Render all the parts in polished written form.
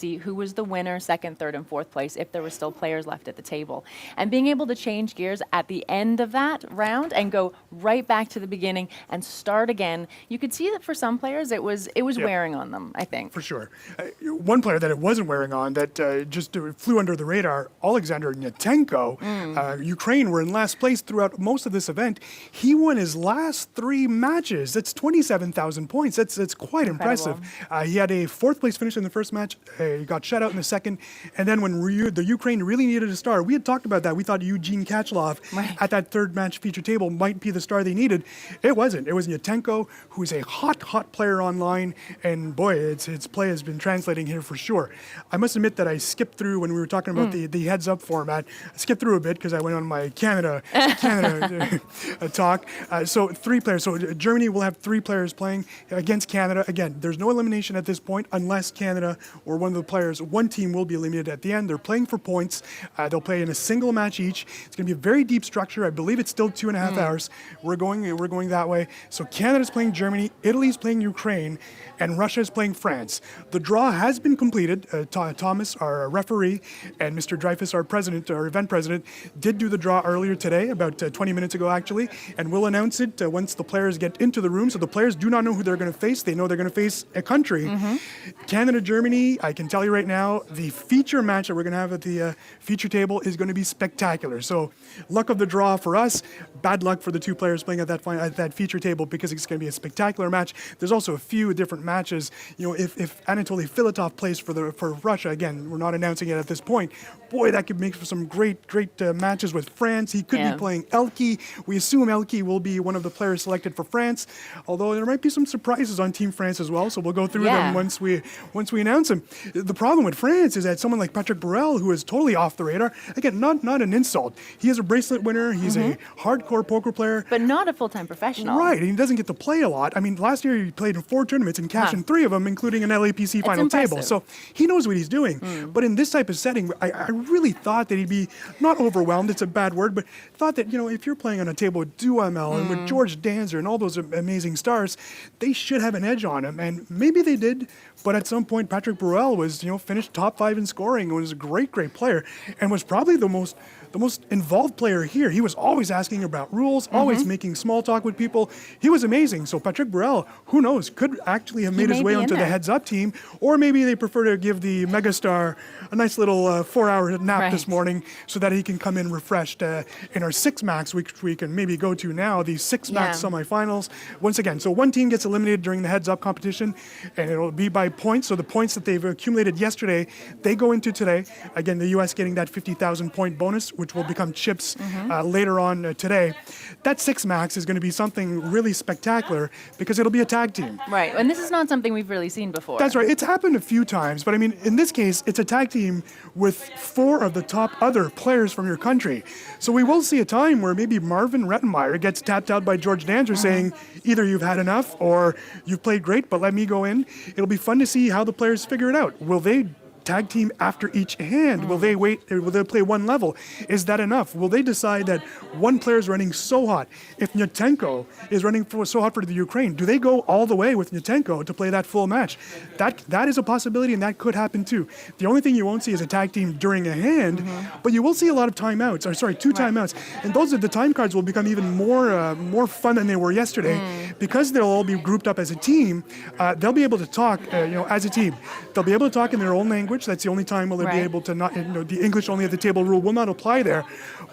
see who was the winner, second, third, and fourth place if there were still players left at the table. And being able to change gears at the end of that round and go right back to the beginning and start again, you could see that for some players it was wearing on them, I think. For sure. One player that it wasn't wearing on that just flew under the radar, Alexander Yatenko. Ukraine were in last place throughout most of this event. He won his last 3 matches. That's 27,000 points. That's quite impressive. He had a 4th place finish in the first match. He got shut out in the second. And then when the Ukraine really needed a star, we had talked about that. We thought Eugene Kachlov at that 3rd match feature table might be the star they needed. It wasn't. It was Yatenko, who's a hot player online. And boy, its play has been translating here for sure. I must admit that I skipped through when we were talking about the heads-up format. I skipped through a bit because I went on my Canada talk. So 3 players. So Germany will have 3 players playing against Canada. Again, there's no elimination at this point unless Canada or one of the players, one team will be eliminated at the end. They're playing for points. They'll play in a single match each. It's going to be a very deep structure. I believe it's still 2.5 hours. We're going that way. So Canada's playing Germany, Italy's playing Ukraine, and Russia is playing France. The draw has been completed. Thomas, our referee, and Mr. Dreyfus, our president, our event president, did do the draw earlier today, about 20 minutes ago actually, and we'll announce it once the players get into the room. So the players do not know who they're going to face. They know they're going to face a country. Canada, Germany, I can tell you right now, the feature match that we're going to have at the feature table is going to be spectacular. So luck of the draw for us, bad luck for the 2 players playing at that feature table because it's going to be a spectacular match. There's also a few different matches. You know, if Anatoly Filatov plays for Russia, again, we're not announcing it at this point. Boy, that could make for some great matches with France. He could be playing Elke. We assume Elke will be one of the players selected for France, although there might be some surprises on Team France as well. So we'll go through them once we announce them. The problem with France is that someone like Patrick Borel, who is totally off the radar, again, not an insult. He is a bracelet winner. He's a hardcore poker player, but not a full-time professional. Right, and he doesn't get to play a lot. I mean, last year he played in 4 tournaments and cashed in 3 of them, including an LAPC final table. So he knows what he's doing. But in this type of setting, I really thought that he'd be not overwhelmed. It's a bad word, but thought that, you know, if you're playing on a table with Duhamel and with George Danzer and all those amazing stars, they should have an edge on him. And maybe they did, but at some point Patrick Borel was, you know, finished top 5 in scoring and was a great player and was probably the most involved player here. He was always asking about rules, always making small talk with people. He was amazing. So Patrick Borel, who knows, could actually have made his way onto the heads-up team, or maybe they prefer to give the megastar a nice little 4-hour nap this morning so that he can come in refreshed in our 6 max, which we can maybe go to now, the 6 max semifinals. Once again, so one team gets eliminated during the heads-up competition, and it'll be by points. So the points that they've accumulated yesterday, they go into today. Again, the U.S. getting that 50,000 point bonus, which will become chips later on today. That 6 max is going to be something really spectacular because it'll be a tag team. Right, and this is not something we've really seen before. That's right. It's happened a few times, but I mean, in this case, it's a tag team with 4 of the top other players from your country. So we will see a time where maybe Marvin Rettenmeyer gets tapped out by George Danzer saying, either you've had enough or you've played great, but let me go in. It'll be fun to see how the players figure it out. Will they tag team after each hand? Will they wait? Will they play one level? Is that enough? Will they decide that one player is running so hot? If Yatenko is running so hot for the Ukraine, do they go all the way with Yatenko to play that full match? That is a possibility, and that could happen too. The only thing you won't see is a tag team during a hand, but you will see a lot of timeouts. Or sorry, 2 timeouts, and those are the time cards will become even more fun than they were yesterday because they'll all be grouped up as a team. They'll be able to talk, as a team. They'll be able to talk in their own language. That's the only time will they be able to not, the English only at the table rule will not apply there.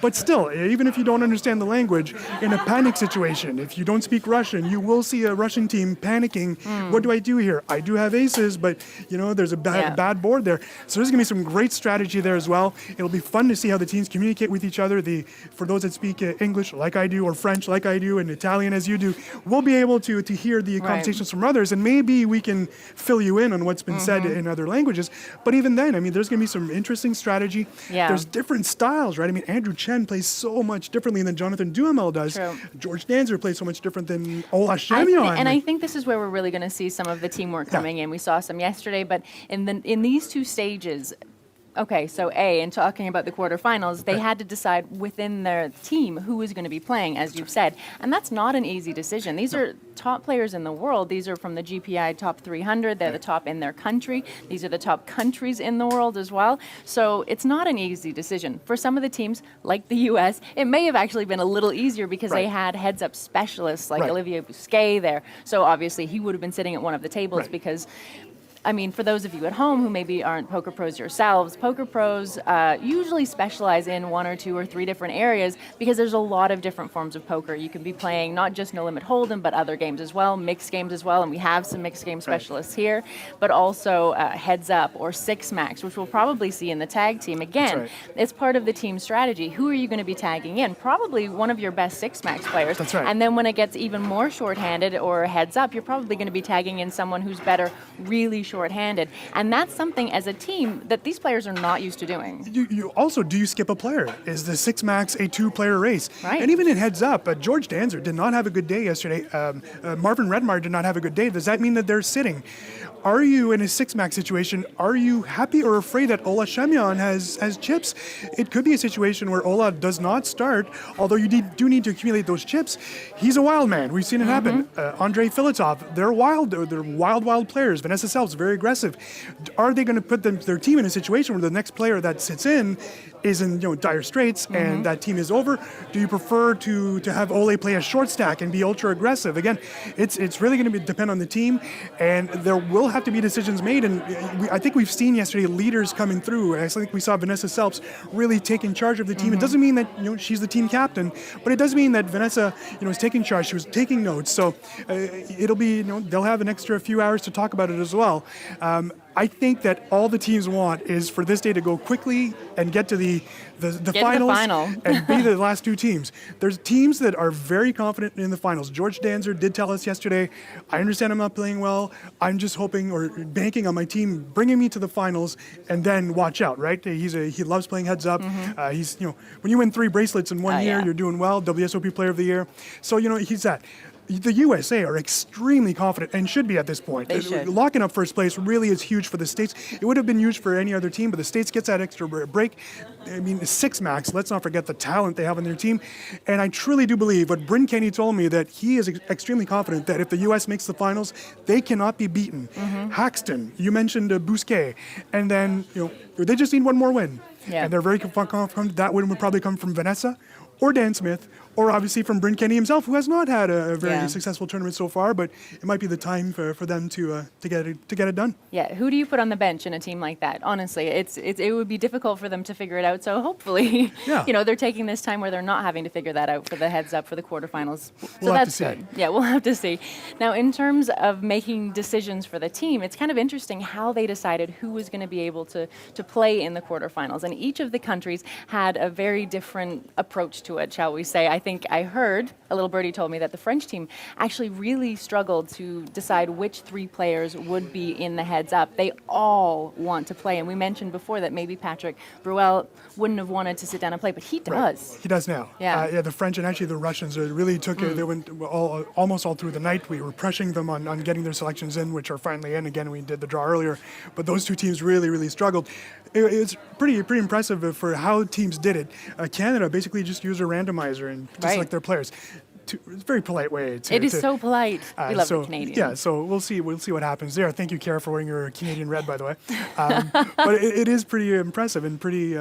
But still, even if you don't understand the language, in a panic situation, if you don't speak Russian, you will see a Russian team panicking. What do I do here? I do have aces, but there's a bad board there. So there's going to be some great strategy there as well. It'll be fun to see how the teams communicate with each other. For those that speak English like I do, or French like I do, and Italian as you do, we'll be able to hear the conversations from others, and maybe we can fill you in on what's been said in other languages. But even then, I mean, there's going to be some interesting strategy. There's different styles, right? I mean, Andrew Chen plays so much differently than Jonathan Duhamel does. True. George Danzer plays so much different than Ola Shemion. And I think this is where we're really going to see some of the teamwork coming in. We saw some yesterday, but in these 2 stages, Okay, so in talking about the quarterfinals, they had to decide within their team who is going to be playing, as you've said. And that's not an easy decision. These are top players in the world. These are from the GPI top 300. They're the top in their country. These are the top countries in the world as well. So it's not an easy decision. For some of the teams, like the U.S., it may have actually been a little easier because they had heads-up specialists like Olivier Bousquet there. So obviously he would have been sitting at one of the tables because... I mean, for those of you at home who maybe aren't poker pros yourselves, poker pros usually specialize in 1 or 2 or 3 different areas because there's a lot of different forms of poker. You can be playing not just No Limit Hold'em, but other games as well, mixed games as well, and we have some mixed game specialists here, but also Heads Up or Six Max, which we'll probably see in the tag team. Again, it's part of the team strategy. Who are you going to be tagging in? Probably one of your best Six Max players. That's right. And then when it gets even more shorthanded or Heads Up, you're probably going to be tagging in someone who's better, really shorthanded, and that's something as a team that these players are not used to doing. You also, do you skip a player? Is the 6 Max a 2-player race? Right. And even in Heads Up, George Danzer did not have a good day yesterday. Marvin Redmar did not have a good day. Does that mean that they're sitting? Are you in a 6 Max situation? Are you happy or afraid that Ola Shemyan has chips? It could be a situation where Ola does not start, although you do need to accumulate those chips. He's a wild man. We've seen it happen. Andrei Filatov, they're wild players. Vanessa Self's very aggressive. Are they going to put their team in a situation where the next player that sits in is in dire straits and that team is over? Do you prefer to have Ole play a short stack and be ultra aggressive? Again, it's really going to depend on the team, and there will have to be decisions made. And I think we've seen yesterday leaders coming through. I think we saw Vanessa Selps really taking charge of the team. It doesn't mean that she's the team captain, but it does mean that Vanessa is taking charge. She was taking notes, so it'll be they'll have an extra few hours to talk about it as well. I think that all the teams want is for this day to go quickly and get to the finals and be the last 2 teams. There's teams that are very confident in the finals. George Danzer did tell us yesterday, I understand I'm not playing well. I'm just hoping or banking on my team bringing me to the finals, and then watch out, right? He loves playing Heads Up. He's when you win 3 bracelets in 1 year, you're doing well. WSOP Player of the Year. So he's that. The USA are extremely confident and should be at this point. They should. Locking up first place really is huge for the States. It would have been huge for any other team, but the States gets that extra break. I mean, 6 Max, let's not forget the talent they have on their team. And I truly do believe what Bryn Kenny told me, that he is extremely confident that if the US makes the finals, they cannot be beaten. Haxton, you mentioned Bousquet, and then they just need one more win. And they're very confident that win would probably come from Vanessa or Dan Smith, or obviously from Bryn Kenny himself, who has not had a very successful tournament so far, but it might be the time for them to get it done. Yeah, who do you put on the bench in a team like that? Honestly, it would be difficult for them to figure it out. So hopefully, they're taking this time where they're not having to figure that out for the Heads Up for the quarterfinals. So that's good. Yeah, we'll have to see. Now, in terms of making decisions for the team, it's kind of interesting how they decided who was going to be able to play in the quarterfinals, and each of the countries had a very different approach to it, shall we say. I think I heard, a little birdie told me, that the French team actually really struggled to decide which 3 players would be in the Heads Up. They all want to play, and we mentioned before that maybe Patrick Bruel wouldn't have wanted to sit down and play, but he does. Right. He does now. Yeah. The French and actually the Russians really took it. They went almost all through the night. We were pressuring them on getting their selections in, which are finally in. Again, we did the draw earlier, but those 2 teams really struggled. It's pretty impressive for how teams did it. Canada basically just used a randomizer and to select their players. It's a very polite way. It is so polite. We love the Canadians. Yeah, so we'll see what happens there. Thank you, Kara, for wearing your Canadian red, by the way. But it is pretty impressive and pretty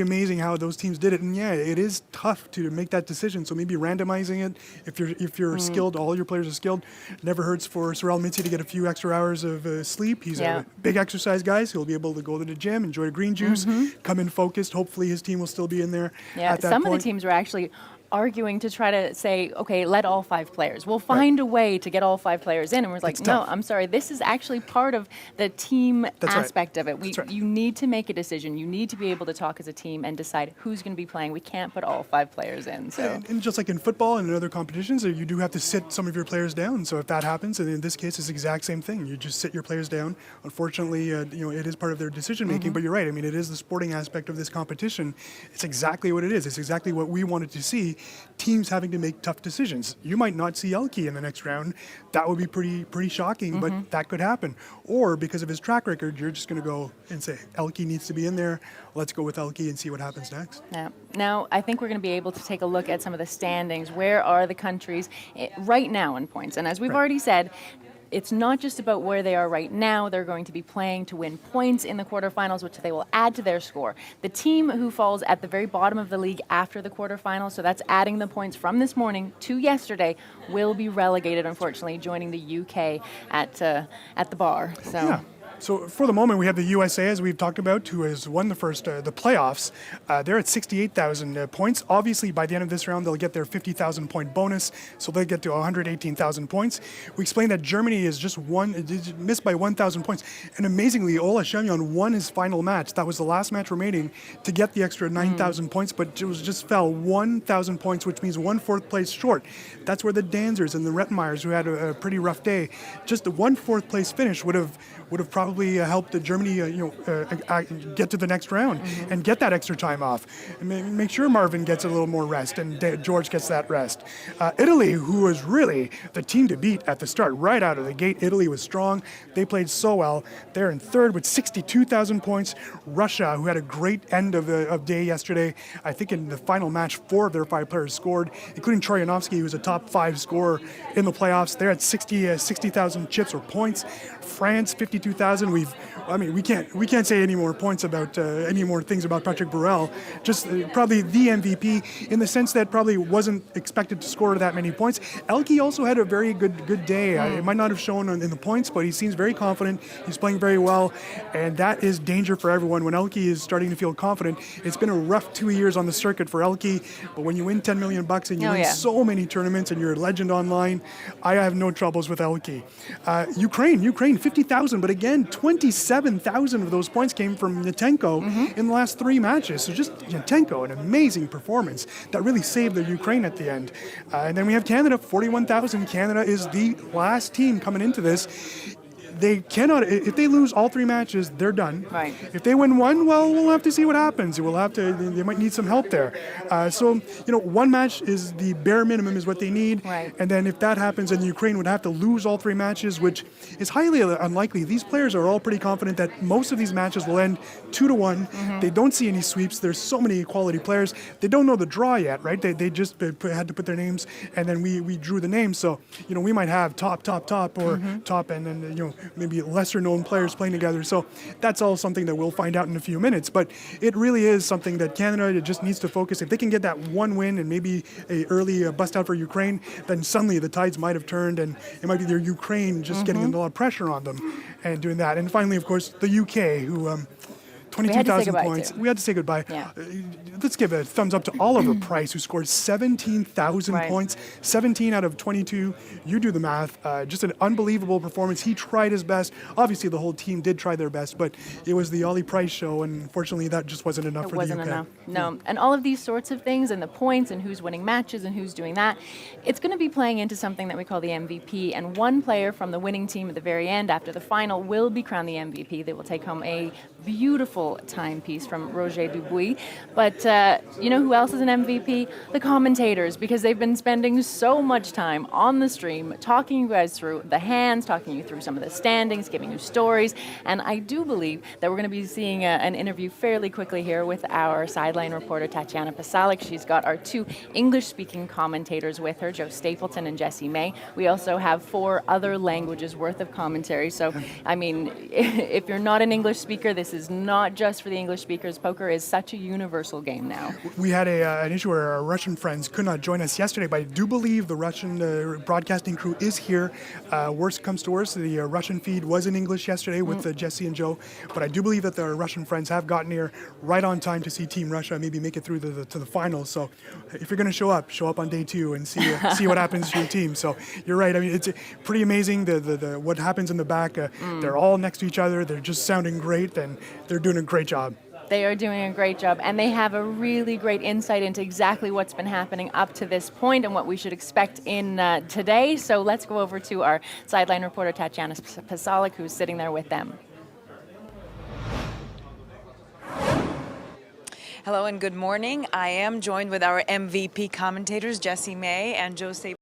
amazing how those teams did it. And yeah, it is tough to make that decision. So maybe randomizing it, if you're skilled, all your players are skilled. Never hurts for Sorel Mitzi to get a few extra hours of sleep. He's a big exercise guy, so he'll be able to go to the gym, enjoy a green juice, come in focused. Hopefully his team will still be in there at that some point. of the teams were actually arguing to try to say, okay, let all 5 players. We'll find a way to get all 5 players in. And we're like, no, I'm sorry. This is actually part of the team aspect of it. You need to make a decision. You need to be able to talk as a team and decide who's going to be playing. We can't put all 5 players in. So. And just like in football and in other competitions, you do have to sit some of your players down. So if that happens, and in this case, it's the exact same thing. You just sit your players down. Unfortunately, it is part of their decision making. But you're right. I mean, it is the sporting aspect of this competition. It's exactly what it is. It's exactly what we wanted to see. teams having to make tough decisions. You might not see Elke in the next round. That would be pretty shocking, but that could happen. Or because of his track record, you're just going to go and say, Elke needs to be in there. Let's go with Elke and see what happens next. Yeah. Now, I think we're going to be able to take a look at some of the standings. Where are the countries right now in points? And as we've already said, it's not just about where they are right now. They're going to be playing to win points in the quarterfinals, which they will add to their score. The team who falls at the very bottom of the league after the quarterfinals, so that's adding the points from this morning to yesterday, will be relegated, unfortunately, joining the UK at the bar. So. Yeah. So for the moment, we have the USA, as we've talked about, who has won the first the playoffs. They're at 68,000 points. Obviously, by the end of this round, they'll get their 50,000 point bonus, so they'll get to 118,000 points. We explained that Germany is just missed by 1,000 points, and amazingly, Ola Shemyon won his final match. That was the last match remaining to get the extra 9,000 points, but it was just fell 1,000 points, which means 1/4 place short. That's where the Danzers and the Rettenmeyers, who had a pretty rough day, just a 1/4 place finish would have probably helped Germany get to the next round and get that extra time off. And make sure Marvin gets a little more rest and George gets that rest. Italy, who was really the team to beat at the start, right out of the gate. Italy was strong. They played so well. They're in third with 62,000 points. Russia, who had a great end of day yesterday. I think in the final match, 4 of their 5 players scored, including Troyanovsky, who was a top 5 scorer in the playoffs. They're at 60,000 chips or points. France, 52,000. We can't say any more points about any more things about Patrick Burrell. Just probably the MVP in the sense that probably wasn't expected to score that many points. Elke also had a very good day. It might not have shown in the points, but he seems very confident. He's playing very well, and that is danger for everyone. When Elke is starting to feel confident, it's been a rough 2 years on the circuit for Elke, but when you win $10 million and you win so many tournaments and you're a legend online, I have no troubles with Elke. Ukraine, 50,000, but again, 27,000 of those points came from Yatenko in the last 3 matches. So just Yatenko, an amazing performance that really saved the Ukraine at the end. And then we have Canada, 41,000. Canada is the last team coming into this. They cannot, if they lose all 3 matches, they're done. Right. If they win 1, well, we'll have to see what happens. They might need some help there. So, 1 match is the bare minimum is what they need. Right. And then if that happens, then Ukraine would have to lose all 3 matches, which is highly unlikely. These players are all pretty confident that most of these matches will end 2-1. They don't see any sweeps. There's so many quality players. They don't know the draw yet, right? They just had to put their names, and then we drew the names. So, we might have top, or top, and then, maybe lesser known players playing together. So that's all something that we'll find out in a few minutes. But it really is something that Canada just needs to focus. If they can get that 1 win and maybe a early bust out for Ukraine, then suddenly the tides might have turned and it might be their Ukraine just getting a lot of pressure on them and doing that. And finally, of course, the UK, who 22,000 points. We had to say goodbye. Yeah. Let's give a thumbs up to Oliver Price, who scored 17,000 points, 17 out of 22. You do the math. Just an unbelievable performance. He tried his best. Obviously, the whole team did try their best, but it was the Ollie Price show, and unfortunately, that just wasn't enough for the UK. It wasn't enough. No. And all of these sorts of things, and the points, and who's winning matches, and who's doing that, it's going to be playing into something that we call the MVP. And one player from the winning team at the very end, after the final, will be crowned the MVP. They will take home a beautiful timepiece from Roger Dubuis. But you know who else is an MVP? The commentators, because they've been spending so much time on the stream talking you guys through the hands, talking you through some of the standings, giving you stories. And I do believe that we're going to be seeing an interview fairly quickly here with our sideline reporter, Tatiana Pasalic. She's got our 2 English-speaking commentators with her, Joe Stapleton and Jessie May. We also have 4 other languages worth of commentary. So, I mean, if you're not an English speaker, this is not just for the English speakers. Poker is such a universal game now. We had an issue where our Russian friends could not join us yesterday, but I do believe the Russian broadcasting crew is here. Worst comes to worst, the Russian feed was in English yesterday with Jesse and Joe, but I do believe that the Russian friends have gotten here right on time to see Team Russia maybe make it through to the finals. So if you're going to show up on day 2 and see what happens to your team. So you're right. I mean, it's pretty amazing the what happens in the back. They're all next to each other. They're just sounding great, and they're doing a great job. They are doing a great job, and they have a really great insight into exactly what's been happening up to this point and what we should expect in today. So let's go over to our sideline reporter, Tatiana Pasalic, who's sitting there with them. Hello and good morning. I am joined with our MVP commentators, Jesse May and Jose